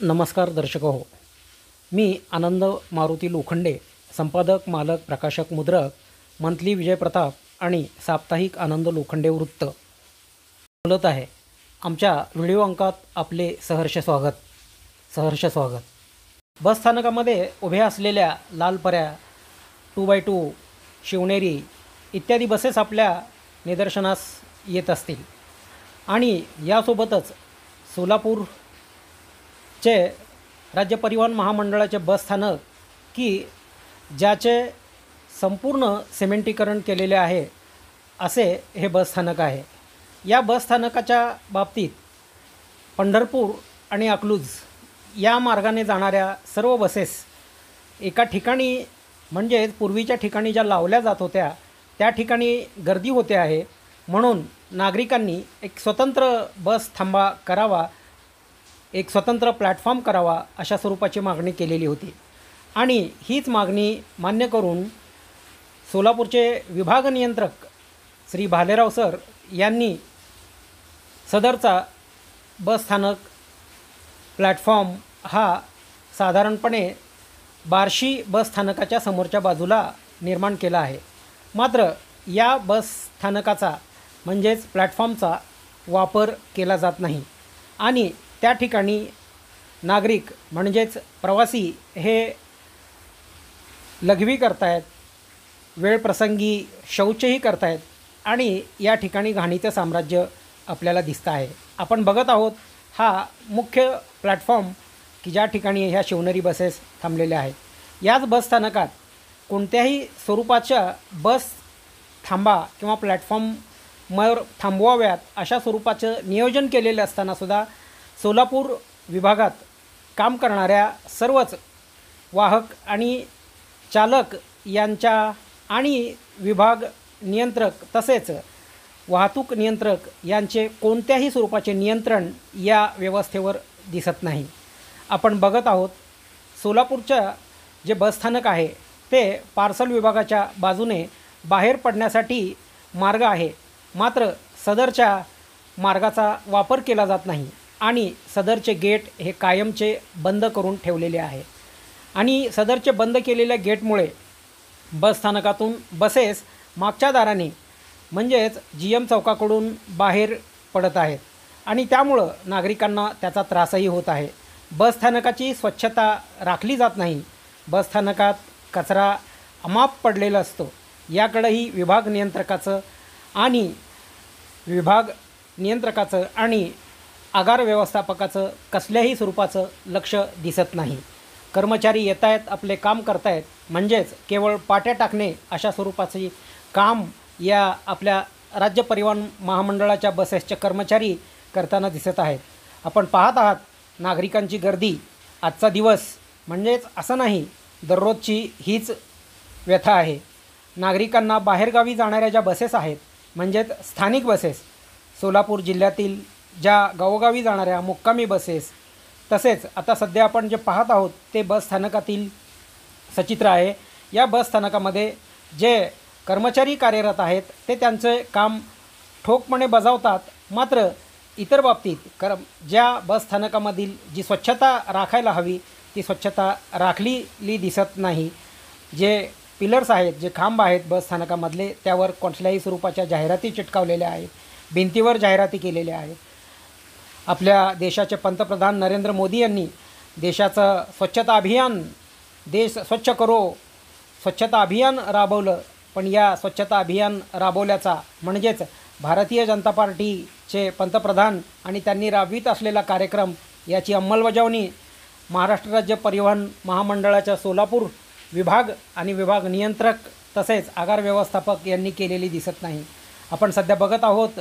नमस्कार दर्शको हो. मी आनंद मारुती लोखंडे, संपादक, मालक, प्रकाशक, मुद्रक, मंथली विजय प्रताप आणि साप्ताहिक आनंद लोखंडे वृत्त बोलत आहे. आमच्या व्हिडिओ अंकात आपले सहर्ष स्वागत. बस स्थानकामध्ये उभ्या असलेल्या लालपऱ्या, 2x2, शिवनेरी इत्यादी बसेस आपल्या निदर्शनास येत असतील आणि यासोबतच सोलापूरचे राज्य परिवहन महामंडळाचे बस स्थानक की ज्याचे संपूर्ण सिमेंटीकरण केलेले आहे असे हे बस स्थानक आहे. या बस स्थानकाच्या बाबतीत पंढरपूर आणि अकलूज या मार्गाने जाणाऱ्या सर्व बसेस एका ठिकाणी म्हणजे पूर्वीच्या ठिकाणी ज्या लावल्या जात होत्या त्या ठिकाणी गर्दी होते आहे, म्हणून नागरिकांनी एक स्वतंत्र बस थांबा करावा, एक स्वतंत्र प्लॅटफॉर्म करावा अशा स्वरूपाची मागणी केलेली होती. आणि हीच मागणी मान्य करून सोलापूरचे विभाग नियंत्रक श्री भालेराव सर यांनी सदरचा बस स्थानक प्लॅटफॉर्म हा साधारणपणे बार्शी बस स्थानकाच्या समोरच्या बाजूला निर्माण केला आहे. मात्र या बस स्थानकाचा म्हणजेच प्लॅटफॉर्मचा वापर केला जात नाही आणि त्या ठिकाणी नागरिक म्हणजेच प्रवासी हे लघवी करतायत, वेळप्रसंगी शौचही करतायत आणि या ठिकाणी घाणीचं साम्राज्य आपल्याला दिसतं आहे. आपण बघत आहोत हा मुख्य प्लॅटफॉर्म की ज्या ठिकाणी ह्या शिवनेरी बसेस थांबलेल्या आहेत. याच बस स्थानकात कोणत्याही स्वरूपाच्या बस थांबा किंवा प्लॅटफॉर्मवर थांबवाव्यात अशा स्वरूपाचं नियोजन केलेलं असतानासुद्धा सोलापूर विभागात काम करणाऱ्या सर्वच वाहक आणि चालक यांच्या आणि विभाग नियंत्रक तसेच वाहतूक नियंत्रक यांचे कोणत्याही स्वरूपाचे नियंत्रण या व्यवस्थेवर दिसत नाही. आपण बघत आहोत सोलापूरच्या जे बसस्थानक आहे ते पार्सल विभागाच्या बाजूने बाहेर पडण्यासाठी मार्ग आहे, मात्र सदरच्या मार्गाचा वापर केला जात नाही आणि सदरचे गेट हे कायमचे बंद करून ठेवलेले आहे. आणि सदरचे बंद केलेल्या गेटमुळे बसस्थानकातून बसेस मागच्या दाराने म्हणजेच GM चौकाकडून बाहेर पडत आहेत आणि त्यामुळं नागरिकांना त्याचा त्रासही होत आहे. बसस्थानकाची स्वच्छता राखली जात नाही, बसस्थानकात कचरा अमाप पडलेला असतो. याकडेही विभाग नियंत्रकाचं आणि आगार व्यवस्थापकाचं कसल्याही स्वरूपाचं लक्ष दिसत नाही. कर्मचारी येत आहेत, आपले काम करतायत, म्हणजेच केवळ पाट्या टाकणे अशा स्वरूपाचे काम या आपल्या राज्य परिवहन महामंडळाच्या बसेसचे कर्मचारी करताना दिसत आहेत. आपण पाहत आहात नागरिकांची गर्दी. आजचा दिवस म्हणजेच असं नाही, दररोजची हीच व्यथा आहे. नागरिकांना बाहेरगावी जाणाऱ्या ज्या बसेस आहेत म्हणजेच स्थानिक बसेस, सोलापूर जिल्ह्यातील ज्या गावोगावी जाणाऱ्या मुक्कामी बसेस, तसेच आता सध्या आपण जे पाहत आहोत ते बस स्थानकातील सचित्र आहे. या बस स्थानकामध्ये जे कर्मचारी कार्यरत आहेत ते त्यांचे काम ठोकपणे बजावतात, मात्र इतर बाबतीत ज्या बस स्थानकामधील जी स्वच्छता राखायला हवी ती स्वच्छता राखलेली दिसत नाही. जे पिलर्स आहेत, जे खांब आहेत बस स्थानकामधले, त्यावर कुठल्याही स्वरूपाच्या जाहिराती चिटकावलेल्या आहेत, भिंतीवर जाहिराती केलेल्या आहेत. आपल्या देशाचे पंतप्रधान नरेंद्र मोदी यांनी देशाचं स्वच्छता अभियान, देश स्वच्छ करो स्वच्छता अभियान राबवलं, पण या स्वच्छता अभियान राबवल्याचा म्हणजेच भारतीय जनता पार्टीचे पंतप्रधान आणि त्यांनी राबवित असलेला कार्यक्रम याची अंमलबजावणी महाराष्ट्र राज्य परिवहन महामंडळाच्या सोलापूर विभाग आणि विभाग नियंत्रक तसेच आगार व्यवस्थापक यांनी केलेली दिसत नाही. आपण सध्या बघत आहोत